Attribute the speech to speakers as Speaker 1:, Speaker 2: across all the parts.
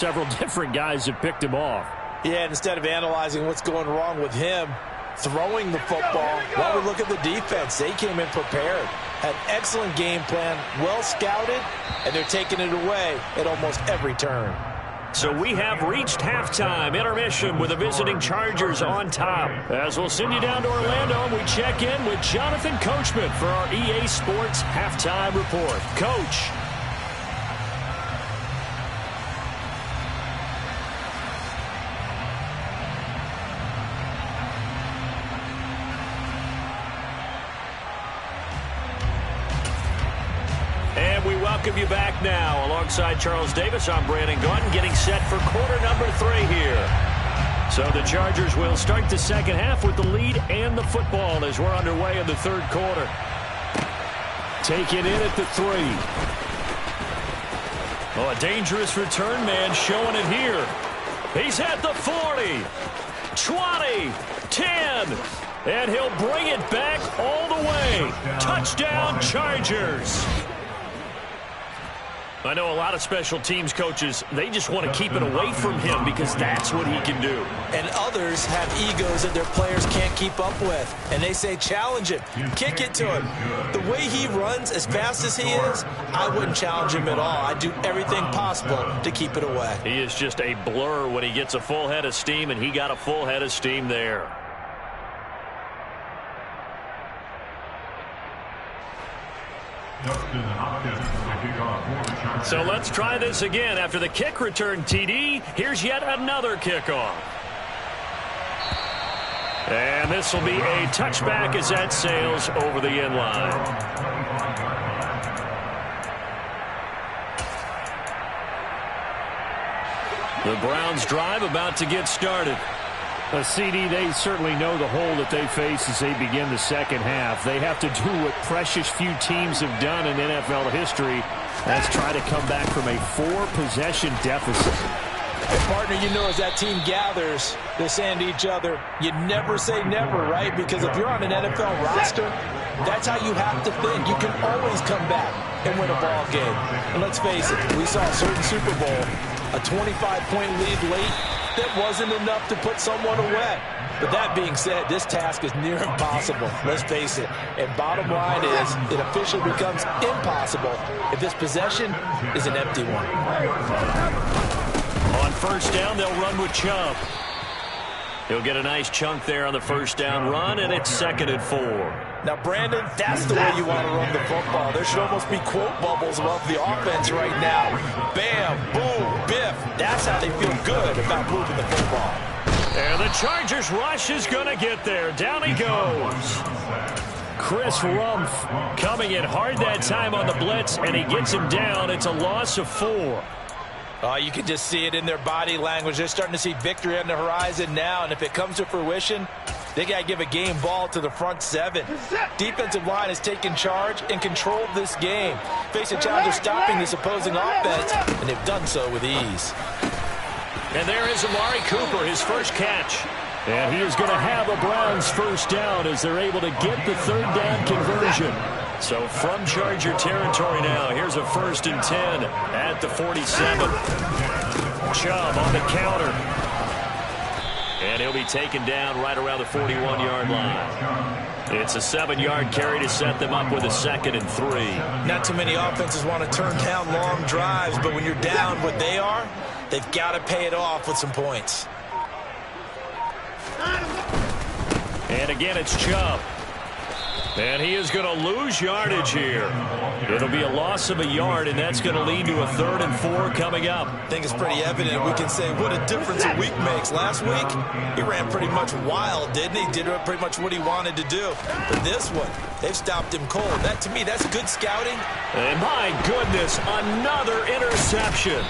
Speaker 1: Several different guys have picked him off.
Speaker 2: Yeah, instead of analyzing what's going wrong with him, throwing the football, while we look at the defense, they came in prepared. Had an excellent game plan, well scouted, and they're taking it away at almost every turn.
Speaker 1: So we have reached halftime intermission with the visiting Chargers on top. As we'll send you down to Orlando, and we check in with Jonathan Coachman for our EA Sports Halftime Report. Coach. Welcome you back now. Alongside Charles Davis, I'm Brandon Gaudin, getting set for quarter number 3 here. So the Chargers will start the second half with the lead and the football as we're underway in the third quarter. Taken in at the 3. Oh, a dangerous return man showing it here. He's at the 40, 20, 10, and he'll bring it back all the way. Touchdown, Chargers. I know a lot of special teams coaches, they just want to keep it away from him because that's what he can do.
Speaker 2: And others have egos that their players can't keep up with. And they say, challenge him, kick it to him. The way he runs, as fast as he is, I wouldn't challenge him at all. I'd do everything possible to keep it away.
Speaker 1: He is just a blur when he gets a full head of steam, and he got a full head of steam there. So let's try this again. After the kick return TD, here's yet another kickoff. And this will be a touchback as that sails over the end line. The Browns drive about to get started. CD, they certainly know the hole that they face as they begin the second half. They have to do what precious few teams have done in NFL history. That's try to come back from a 4-possession deficit.
Speaker 2: Hey, partner, you know as that team gathers, they're saying to each other, you never say never, right? Because if you're on an NFL roster, that's how you have to think. You can always come back and win a ball game. And let's face it, we saw a certain Super Bowl, a 25-point lead late. That wasn't enough to put someone away. But that being said, this task is near impossible. Let's face it. And bottom line is, it officially becomes impossible if this possession is an empty one.
Speaker 1: On first down, they'll run with Chubb. He'll get a nice chunk there on the first down run, and it's 2nd and 4.
Speaker 2: Now, Brandon, that's the way you want to run the football. There should almost be quote bubbles above the offense right now. Bam, boom, biff. That's how they feel good about moving the football.
Speaker 1: And the Chargers rush is going to get there. Down he goes. Chris Rumph coming in hard that time on the blitz, and he gets him down. It's a loss of 4.
Speaker 2: You can just see it in their body language. They're starting to see victory on the horizon now, and if it comes to fruition, they got to give a game ball to the front 7. Defensive line has taken charge and controlled this game. Facing a challenge of stopping this opposing offense, and they've done so with ease.
Speaker 1: And there is Amari Cooper, his first catch. And he is going to have a Browns first down as they're able to get the 3rd down conversion. So from Charger territory now, here's a 1st and 10 at the 47. Chubb on the counter. And he'll be taken down right around the 41-yard line. It's a 7-yard carry to set them up with a 2nd and 3.
Speaker 2: Not too many offenses want to turn down long drives, but when you're down what they are, they've got to pay it off with some points.
Speaker 1: And again, it's Chubb. And he is going to lose yardage here. It'll be a loss of a yard, and that's going to lead to a 3rd and 4 coming up.
Speaker 2: I think it's pretty evident. We can say what a difference a week makes. Last week, he ran pretty much wild, didn't he? Did pretty much what he wanted to do. But this one, they've stopped him cold. That, to me, that's good scouting.
Speaker 1: And my goodness, another interception.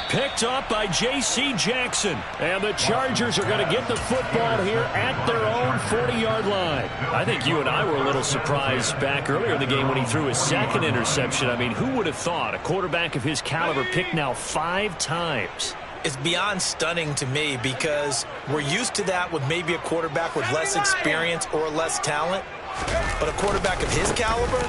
Speaker 1: Picked up by J.C. Jackson. And the Chargers are going to get the football here at their own 40-yard line. I think you and I were a little surprised back earlier in the game when he threw his 2nd interception. I mean, who would have thought a quarterback of his caliber picked now 5 times?
Speaker 2: It's beyond stunning to me because we're used to that with maybe a quarterback with less experience or less talent. But a quarterback of his caliber,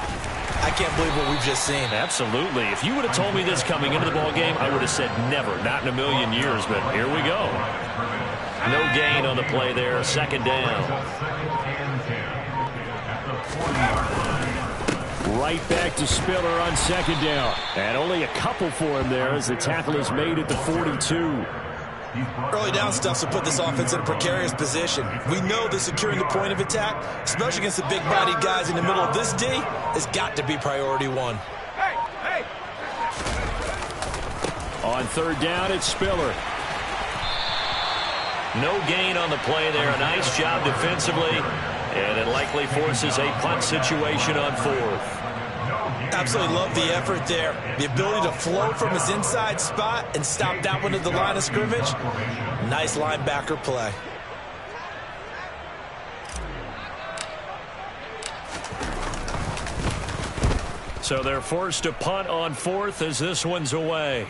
Speaker 2: I can't believe what we've just seen.
Speaker 1: Absolutely. If you would have told me this coming into the ball game, I would have said never, not in a million years, but here we go. No gain on the play there, second down. Right back to Spiller on second down. And only a couple for him there as the tackle is made at the 42.
Speaker 2: Early down stuff to put this offense in a precarious position. We know that securing the point of attack, especially against the big-bodied guys in the middle of this D, has got to be priority one.
Speaker 1: On third down, it's Spiller. No gain on the play there. A nice job defensively. And it likely forces a punt situation on fourth.
Speaker 2: Absolutely love the effort there. The ability to flow from his inside spot and stop that one at the line of scrimmage. Nice linebacker play.
Speaker 1: So they're forced to punt on fourth as this one's away.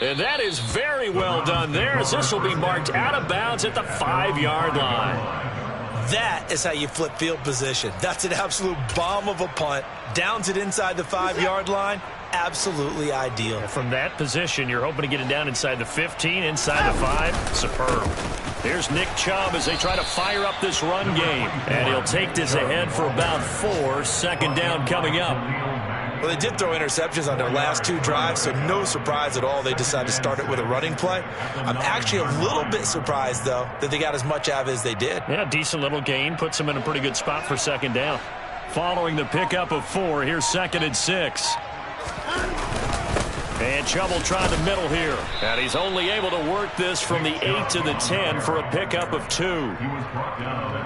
Speaker 1: And that is very well done there as this will be marked out of bounds at the 5-yard line.
Speaker 2: That is how you flip field position. That's an absolute bomb of a punt. Downs it inside the 5-yard line. Absolutely ideal.
Speaker 1: From that position, you're hoping to get it down inside the 15, inside the 5. Superb. Here's Nick Chubb as they try to fire up this run game. And he'll take this ahead for about 4. Second down coming up.
Speaker 2: Well, they did throw interceptions on their last 2 drives, so no surprise at all they decided to start it with a running play. I'm actually a little bit surprised, though, that they got as much out of it as they did.
Speaker 1: Yeah, decent little gain. Puts them in a pretty good spot for second down. Following the pickup of 4, here's second and 6. And Chubb will try the middle here. And he's only able to work this from the 8 to the 10 for a pickup of 2.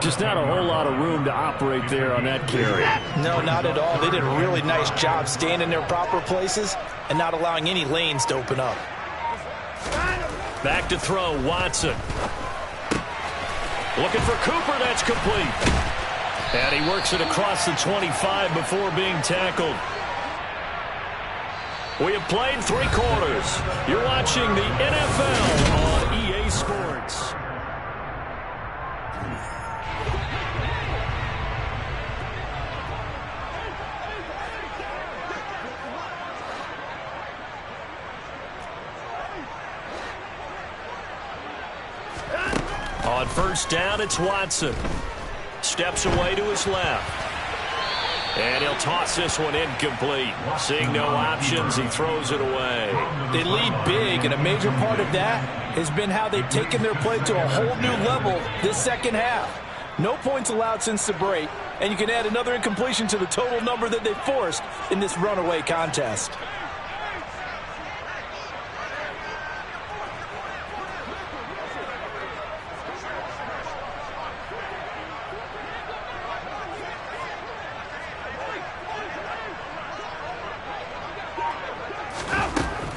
Speaker 1: Just not a whole lot of room to operate there on that carry.
Speaker 2: No, not at all. They did a really nice job staying in their proper places and not allowing any lanes to open up.
Speaker 1: Back to throw, Watson. Looking for Cooper, that's complete. And he works it across the 25 before being tackled. We have played 3 quarters. You're watching the NFL on EA Sports. On first down, it's Watson. Steps away to his left. And he'll toss this one incomplete. Seeing no options, he throws it away.
Speaker 2: They lead big, and a major part of that has been how they've taken their play to a whole new level this second half. No points allowed since the break, and you can add another incompletion to the total number that they forced in this runaway contest.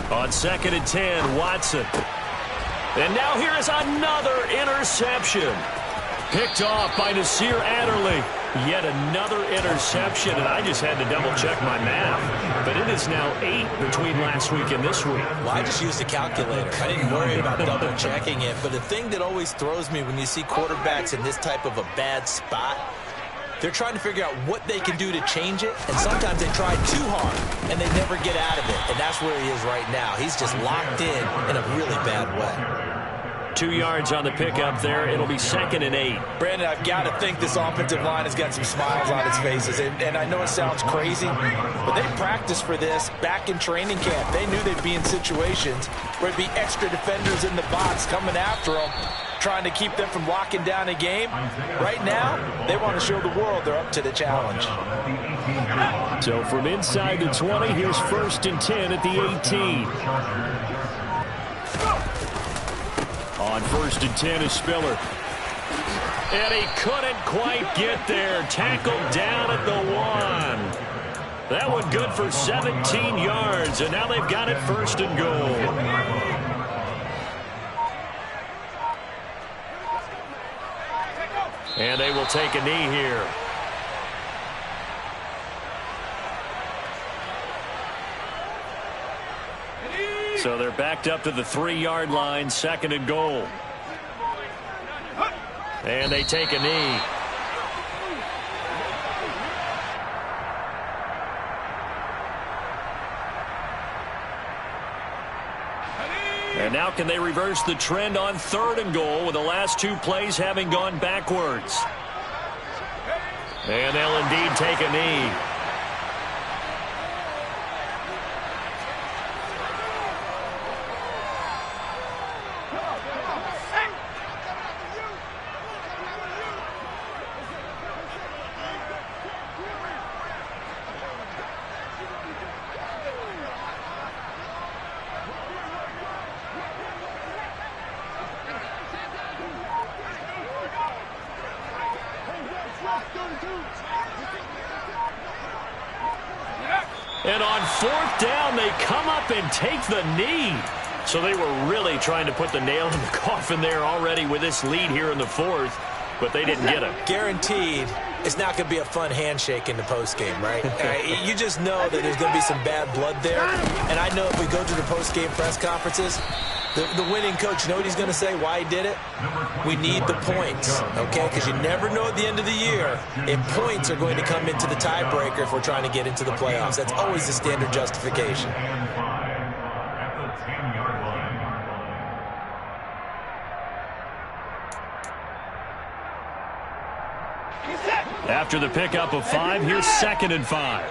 Speaker 1: On second and 10, Watson. And now here is another interception. Picked off by Nasir Adderley. Yet another interception, and I just had to double-check my math. But it is now 8 between last week and this week.
Speaker 2: Well, I just used a calculator. I didn't worry about double-checking it. But the thing that always throws me when you see quarterbacks in this type of a bad spot, they're trying to figure out what they can do to change it, and sometimes they try too hard, and they never get out of it. And that's where he is right now. He's just locked in a really bad way.
Speaker 1: 2 yards on the pickup there. It'll be second and 8.
Speaker 2: Brandon, I've got to think this offensive line has got some smiles on its faces. And I know it sounds crazy, but they practiced for this back in training camp. They knew they'd be in situations where there'd be extra defenders in the box coming after them, trying to keep them from locking down a game. Right now, they want to show the world they're up to the challenge.
Speaker 1: So from inside the 20, here's first and 10 at the 18. On first and 10 is Spiller. And he couldn't quite get there. Tackled down at the 1. That one good for 17 yards, and now they've got it first and goal. And they will take a knee here. So they're backed up to the 3-yard line, second and goal. And they take a knee. And now can they reverse the trend on 3rd and goal with the last 2 plays having gone backwards? And they'll indeed take a knee. And on 4th down, they come up and take the knee. So they were really trying to put the nail in the coffin there already with this lead here in the 4th, but they didn't get it.
Speaker 2: Guaranteed it's not going to be a fun handshake in the postgame, right? You just know that there's going to be some bad blood there. And I know if we go to the postgame press conferences, the winning coach, you know what he's going to say, why he did it? We need the points, okay? Because you never know at the end of the year if points are going to come into the tiebreaker if we're trying to get into the playoffs. That's always the standard justification.
Speaker 1: After the pickup of 5, here's 2nd and 5.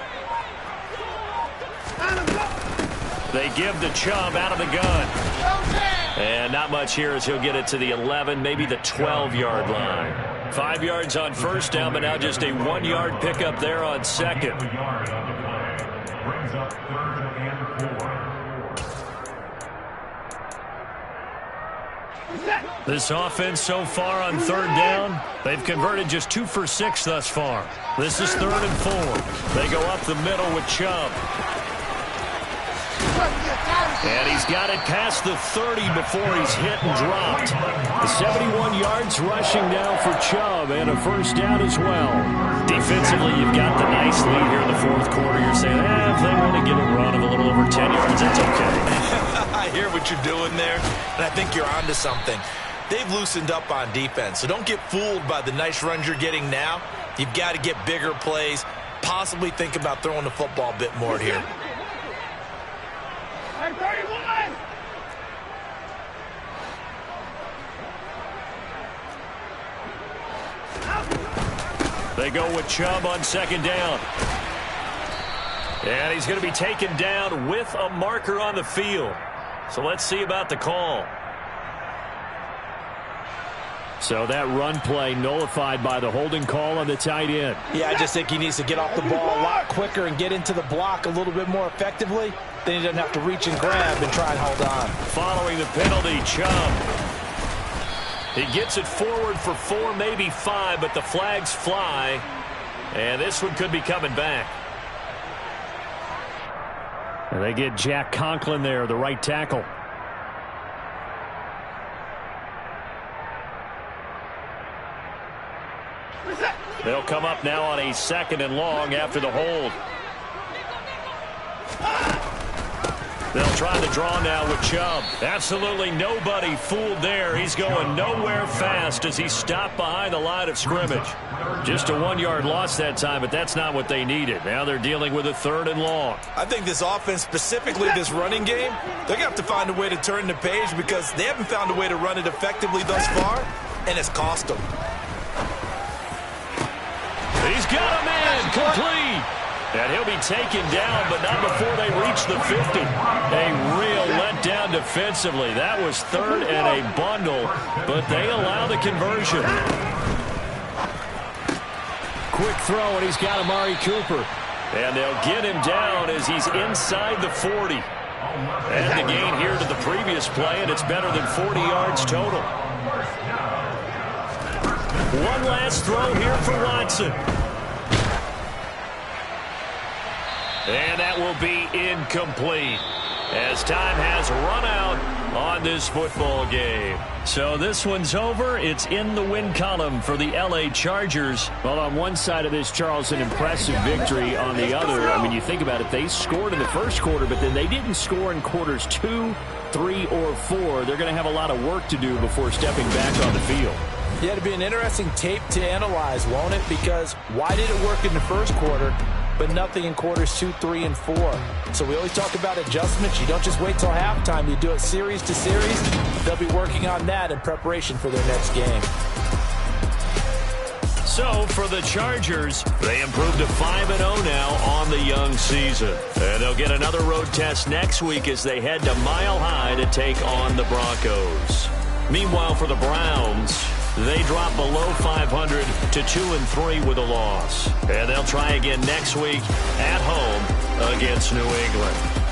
Speaker 1: They give to Chubb out of the gun. And not much here as he'll get it to the 11, maybe the 12-yard line. 5 yards on 1st down, but now just a 1-yard pickup there on 2nd. Brings up 3rd and 4. This offense so far on 3rd down, they've converted just 2 for 6 thus far. This is 3rd and 4. They go up the middle with Chubb. And he's got it past the 30 before he's hit and dropped. The 71 yards rushing down for Chubb and a 1st down as well. Defensively, you've got the nice lead here in the 4th quarter. You're saying, if they want to get a run of a little over 10 yards, that's okay.
Speaker 2: I hear what you're doing there, and I think you're onto something. They've loosened up on defense, so don't get fooled by the nice runs you're getting now. You've got to get bigger plays, possibly think about throwing the football a bit more here.
Speaker 1: They go with Chubb on 2nd down. And he's going to be taken down with a marker on the field. So let's see about the call. So that run play nullified by the holding call on the tight end.
Speaker 2: Yeah, I just think he needs to get off the ball a lot quicker and get into the block a little bit more effectively. Then he doesn't have to reach and grab and try and hold on.
Speaker 1: Following the penalty, Chubb. He gets it forward for 4, maybe 5, but the flags fly. And this one could be coming back. And they get Jack Conklin there, the right tackle. They'll come up now on a 2nd and long after the hold. They'll try to draw now with Chubb. Absolutely nobody fooled there. He's going nowhere fast as he stopped behind the line of scrimmage. Just a 1-yard loss that time, but that's not what they needed. Now they're dealing with a 3rd and long.
Speaker 2: I think this offense, specifically this running game, they're going to have to find a way to turn the page because they haven't found a way to run it effectively thus far, and it's cost them.
Speaker 1: He's got a man complete. And he'll be taken down, but not before they reach the 50. A real letdown defensively. That was 3rd and a bundle, but they allow the conversion. Quick throw, and he's got Amari Cooper. And they'll get him down as he's inside the 40. And the gain here to the previous play, and it's better than 40 yards total. One last throw here for Watson. And that will be incomplete as time has run out on this football game. So this one's over. It's in the win column for the L.A. Chargers. Well, on one side of this, Charles, an impressive victory. On the other, I mean, you think about it, they scored in the first quarter, but then they didn't score in quarters 2, 3, or 4. They're going to have a lot of work to do before stepping back on the field.
Speaker 2: Yeah, it'll be an interesting tape to analyze, won't it? Because why did it work in the first quarter but nothing in quarters 2, 3, and 4. So we always talk about adjustments. You don't just wait till halftime. You do it series to series. They'll be working on that in preparation for their next game.
Speaker 1: So for the Chargers, they improved to 5-0 now on the young season. And they'll get another road test next week as they head to Mile High to take on the Broncos. Meanwhile, for the Browns, they drop below 500 to 2-3 with a loss. And they'll try again next week at home against New England.